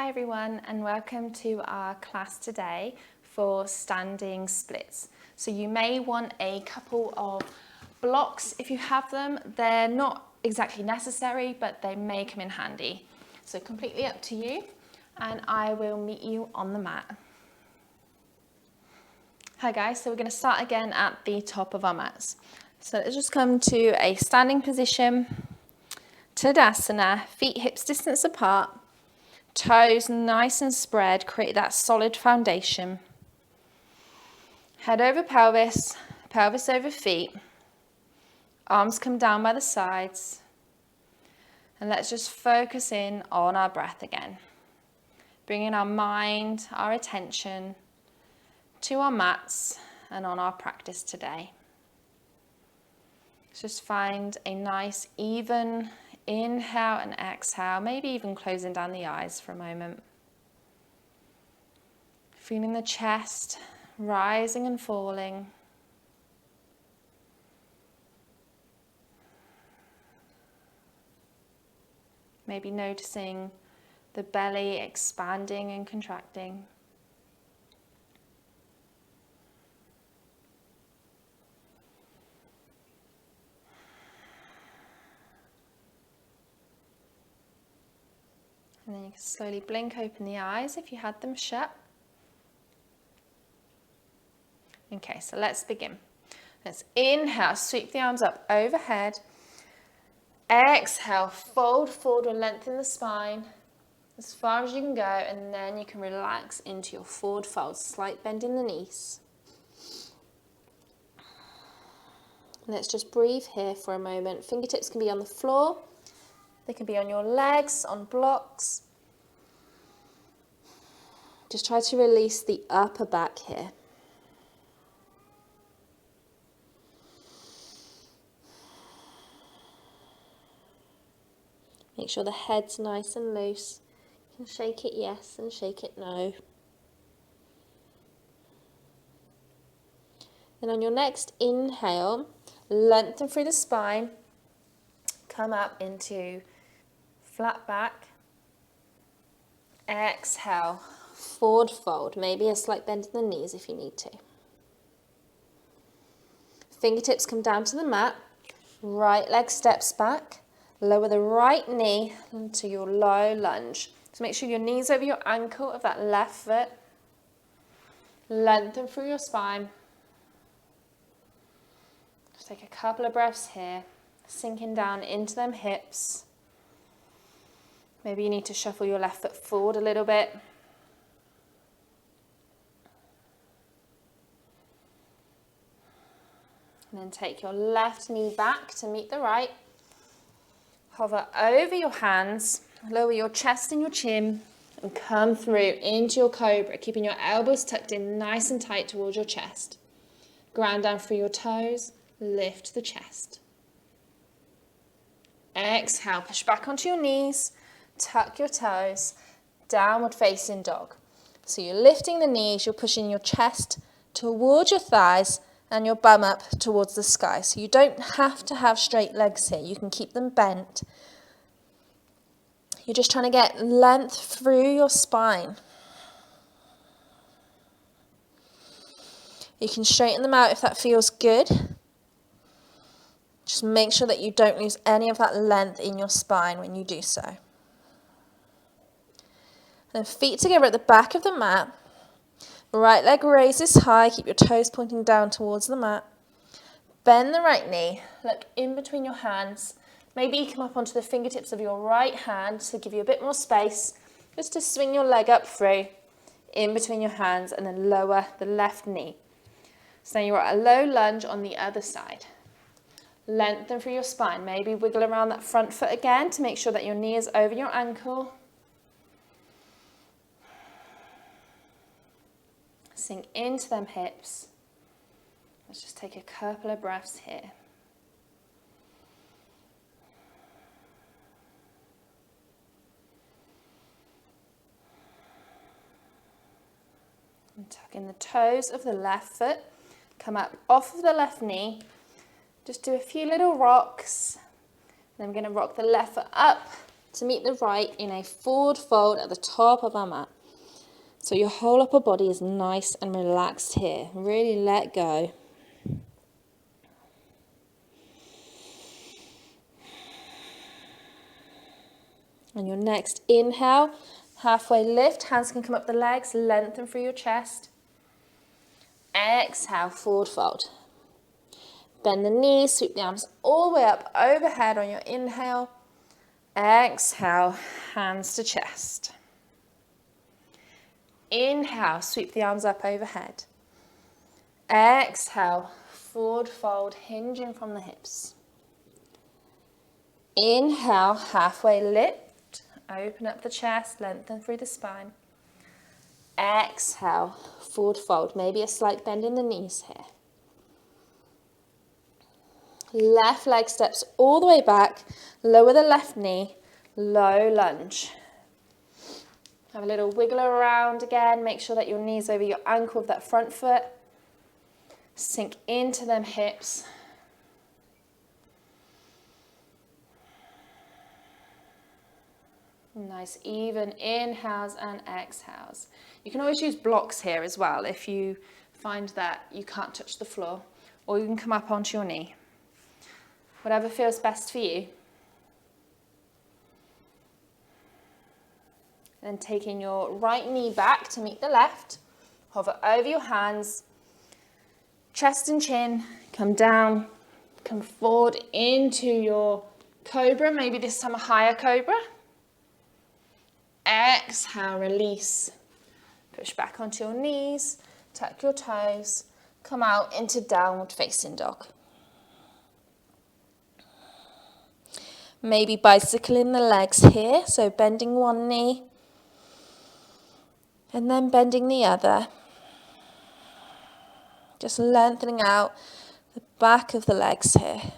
Hi everyone, and welcome to our class today for standing splits. So you may want a couple of blocks if you have them. They're not exactly necessary, but they may come in handy. So completely up to you, and I will meet you on the mat. Hi guys, so we're going to start again at the top of our mats. So let's just come to a standing position, Tadasana, feet hips distance apart. Toes nice and spread, create that solid foundation. Head over pelvis, pelvis over feet. Arms come down by the sides. And let's just focus in on our breath again. Bringing our mind, our attention to our mats and on our practice today. Just find a nice even inhale and exhale, maybe even closing down the eyes for a moment. Feeling the chest rising and falling. Maybe noticing the belly expanding and contracting. And then you can slowly blink open the eyes if you had them shut. Okay, so let's begin. Let's inhale, sweep the arms up overhead. Exhale, fold forward and lengthen the spine as far as you can go, and then you can relax into your forward fold, slight bend in the knees. Let's just breathe here for a moment. Fingertips can be on the floor. They can be on your legs, on blocks. Just try to release the upper back here. Make sure the head's nice and loose. You can shake it yes and shake it no. Then on your next inhale, lengthen through the spine. Come up into flat back. Exhale, forward fold. Maybe a slight bend in the knees if you need to. Fingertips come down to the mat. Right leg steps back. Lower the right knee into your low lunge. So make sure your knee's over your ankle of that left foot. Lengthen through your spine. Just take a couple of breaths here. Sinking down into them hips. Maybe you need to shuffle your left foot forward a little bit. And then take your left knee back to meet the right. Hover over your hands, lower your chest and your chin, and come through into your cobra, keeping your elbows tucked in nice and tight towards your chest. Ground down through your toes, lift the chest. Exhale, push back onto your knees, tuck your toes, downward facing dog. So you're lifting the knees, you're pushing your chest towards your thighs and your bum up towards the sky. So you don't have to have straight legs here. You can keep them bent. You're just trying to get length through your spine. You can straighten them out if that feels good. Just make sure that you don't lose any of that length in your spine when you do so. And feet together at the back of the mat. Right leg raises high, keep your toes pointing down towards the mat. Bend the right knee, look in between your hands. Maybe come up onto the fingertips of your right hand to give you a bit more space. Just to swing your leg up through, in between your hands, and then lower the left knee. So now you're at a low lunge on the other side. Lengthen through your spine. Maybe wiggle around that front foot again to make sure that your knee is over your ankle. Sink into them hips. Let's just take a couple of breaths here. And tuck in the toes of the left foot. Come up off of the left knee. Just do a few little rocks. Then we're going to rock the left foot up to meet the right in a forward fold at the top of our mat. So your whole upper body is nice and relaxed here. Really let go. On your next inhale, halfway lift, hands can come up the legs, lengthen through your chest. Exhale, forward fold. Bend the knees, sweep the arms all the way up overhead on your inhale. Exhale, hands to chest. Inhale, sweep the arms up overhead. Exhale, forward fold, hinging from the hips. Inhale, halfway lift, open up the chest, lengthen through the spine. Exhale, forward fold, maybe a slight bend in the knees here. Left leg steps all the way back, lower the left knee, low lunge. Have a little wiggle around again, make sure that your knee's over your ankle of that front foot. Sink into them hips. Nice even inhales and exhales. You can always use blocks here as well if you find that you can't touch the floor, or you can come up onto your knee. Whatever feels best for you. Then taking your right knee back to meet the left, hover over your hands, chest and chin, come down, come forward into your cobra, maybe this time a higher cobra. Exhale, release. Push back onto your knees, tuck your toes, come out into downward facing dog. Maybe bicycling the legs here, so bending one knee and then bending the other. Just lengthening out the back of the legs here.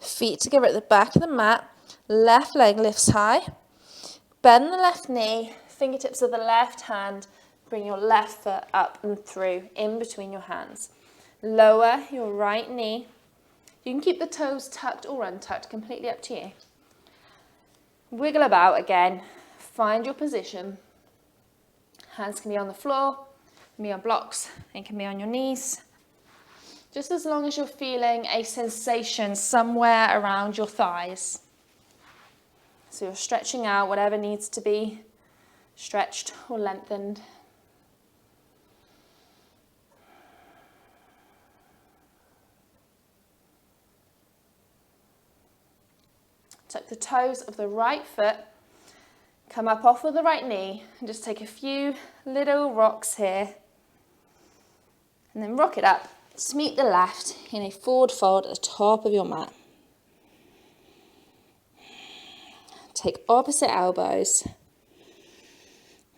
Feet together at the back of the mat, left leg lifts high. Bend the left knee, fingertips of the left hand, bring your left foot up and through, in between your hands. Lower your right knee. You can keep the toes tucked or untucked, completely up to you. Wiggle about again, find your position. Hands can be on the floor, can be on blocks, and can be on your knees. Just as long as you're feeling a sensation somewhere around your thighs. So you're stretching out whatever needs to be stretched or lengthened. Tuck the toes of the right foot, come up off of the right knee, and just take a few little rocks here. And then rock it up to meet the left in a forward fold at the top of your mat. Take opposite elbows.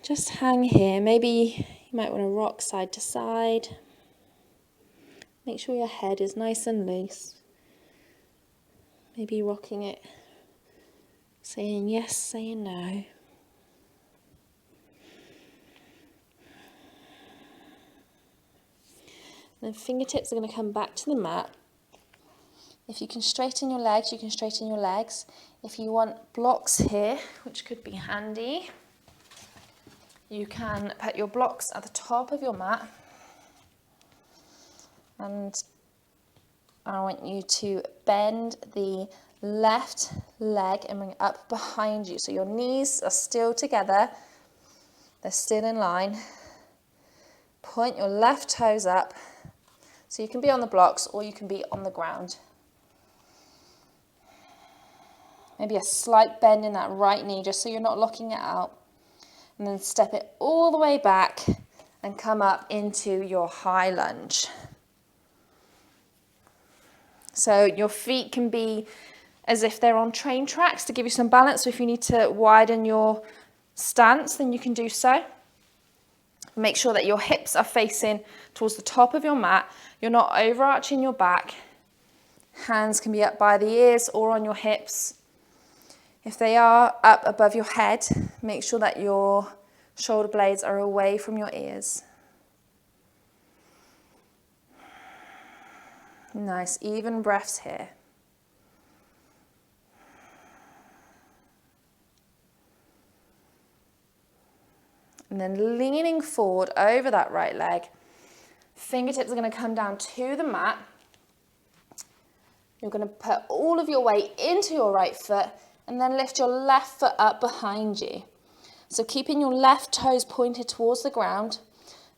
Just hang here. Maybe you might want to rock side to side. Make sure your head is nice and loose. Maybe rocking it, saying yes, saying no. Then fingertips are going to come back to the mat. If you can straighten your legs, you can straighten your legs. If you want blocks here, which could be handy, you can put your blocks at the top of your mat. And I want you to bend the left leg and bring it up behind you. So your knees are still together. They're still in line. Point your left toes up. So you can be on the blocks or you can be on the ground. Maybe a slight bend in that right knee just so you're not locking it out. And then step it all the way back and come up into your high lunge. So your feet can be as if they're on train tracks to give you some balance. So if you need to widen your stance, then you can do so. Make sure that your hips are facing towards the top of your mat. You're not overarching your back. Hands can be up by the ears or on your hips. If they are up above your head, make sure that your shoulder blades are away from your ears. Nice, even breaths here. And then leaning forward over that right leg. Fingertips are going to come down to the mat. You're going to put all of your weight into your right foot and then lift your left foot up behind you. So keeping your left toes pointed towards the ground,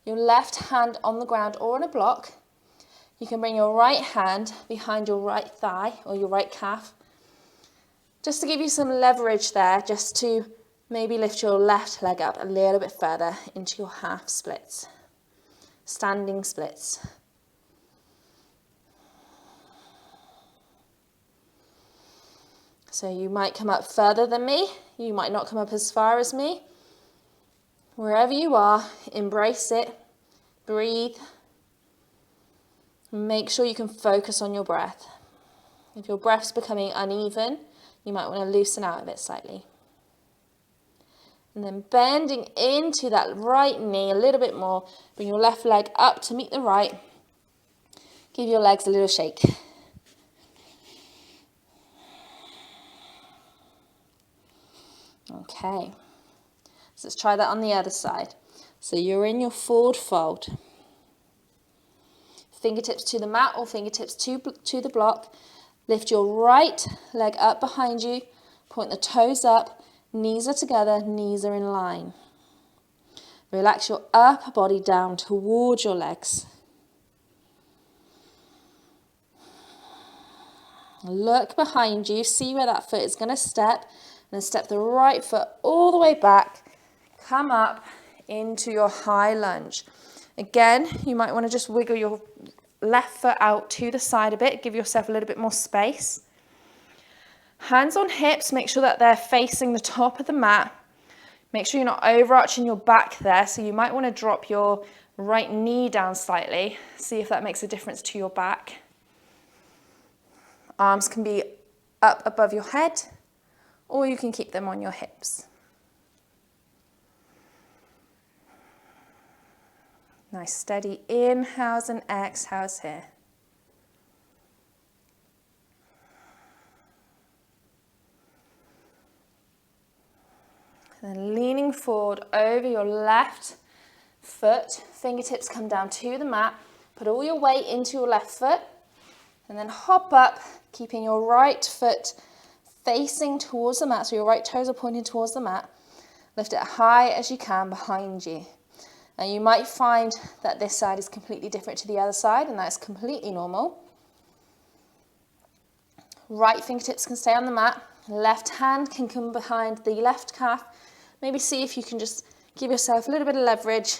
your left hand on the ground or on a block. You can bring your right hand behind your right thigh or your right calf. Just to give you some leverage there, just to maybe lift your left leg up a little bit further into your half splits, standing splits. So you might come up further than me, you might not come up as far as me. Wherever you are, embrace it, breathe. Make sure you can focus on your breath. If your breath's becoming uneven, you might want to loosen out of it slightly. And then bending into that right knee a little bit more. Bring your left leg up to meet the right. Give your legs a little shake. Okay. So let's try that on the other side. So you're in your forward fold. Fingertips to the mat or fingertips to the block. Lift your right leg up behind you. Point the toes up. Knees are together, knees are in line. Relax your upper body down towards your legs. Look behind you, see where that foot is going to step, and then step the right foot all the way back. Come up into your high lunge. Again, you might want to just wiggle your left foot out to the side a bit, give yourself a little bit more space. Hands on hips, make sure that they're facing the top of the mat. Make sure you're not overarching your back there, so you might want to drop your right knee down slightly. See if that makes a difference to your back. Arms can be up above your head, or you can keep them on your hips. Nice steady inhales and exhales here. Then leaning forward over your left foot, fingertips come down to the mat, put all your weight into your left foot, and then hop up, keeping your right foot facing towards the mat, so your right toes are pointing towards the mat. Lift it high as you can behind you. Now you might find that this side is completely different to the other side, and that's completely normal. Right fingertips can stay on the mat, left hand can come behind the left calf. Maybe see if you can just give yourself a little bit of leverage.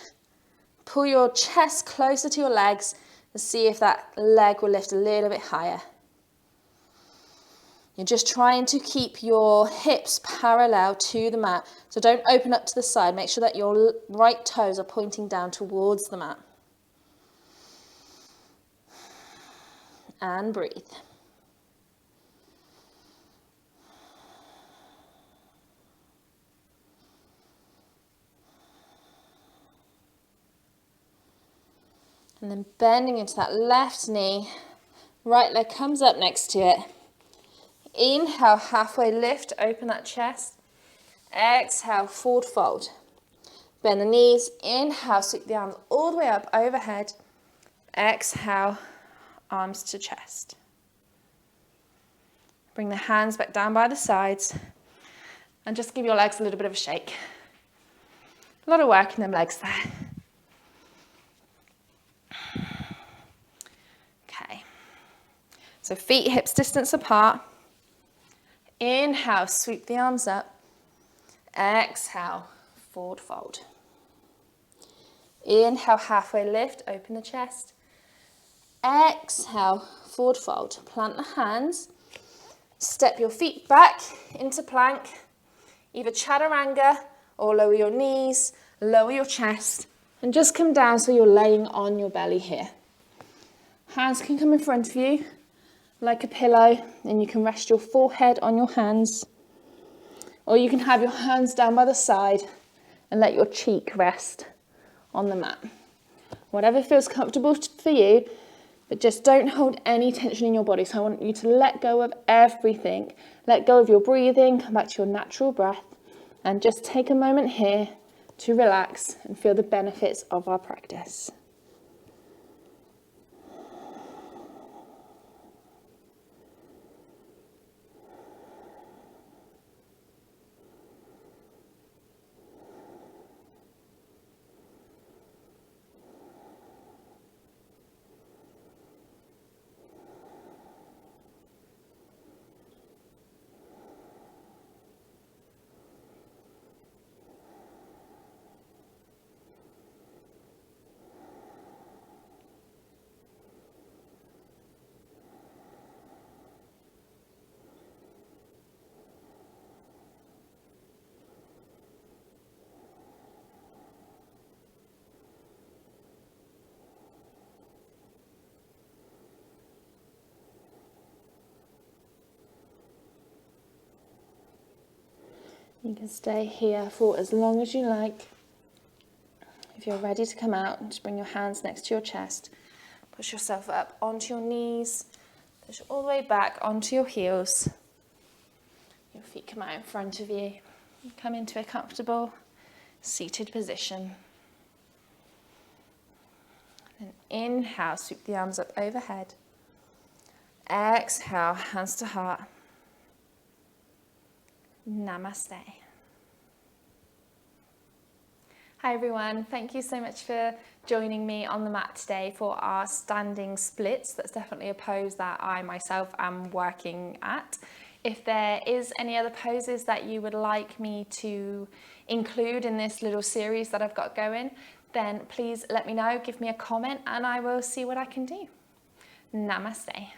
Pull your chest closer to your legs and see if that leg will lift a little bit higher. You're just trying to keep your hips parallel to the mat. So don't open up to the side. Make sure that your right toes are pointing down towards the mat. And breathe. And then bending into that left knee, right leg comes up next to it. Inhale, halfway lift, open that chest. Exhale, forward fold. Bend the knees, inhale, sweep the arms all the way up overhead. Exhale, arms to chest. Bring the hands back down by the sides and just give your legs a little bit of a shake. A lot of work in them legs there. Okay, so feet hips distance apart. Inhale, sweep the arms up. Exhale, forward fold. Inhale, halfway lift, open the chest. Exhale, forward fold. Plant the hands. Step your feet back into plank. Either chaturanga or lower your knees, lower your chest, and just come down so you're laying on your belly here. Hands can come in front of you like a pillow, and you can rest your forehead on your hands. Or you can have your hands down by the side and let your cheek rest on the mat. Whatever feels comfortable for you, But just don't hold any tension in your body. So I want you to let go of everything. Let go of your breathing, come back to your natural breath, and just take a moment here to relax and feel the benefits of our practice. You can stay here for as long as you like. If you're ready to come out, just bring your hands next to your chest. Push yourself up onto your knees. Push all the way back onto your heels. Your feet come out in front of you. Come into a comfortable seated position. And inhale, sweep the arms up overhead. Exhale, hands to heart. Namaste. Hi everyone, thank you so much for joining me on the mat today for our standing splits. That's definitely a pose that I myself am working at. If there is any other poses that you would like me to include in this little series that I've got going, then please let me know, give me a comment, and I will see what I can do. Namaste.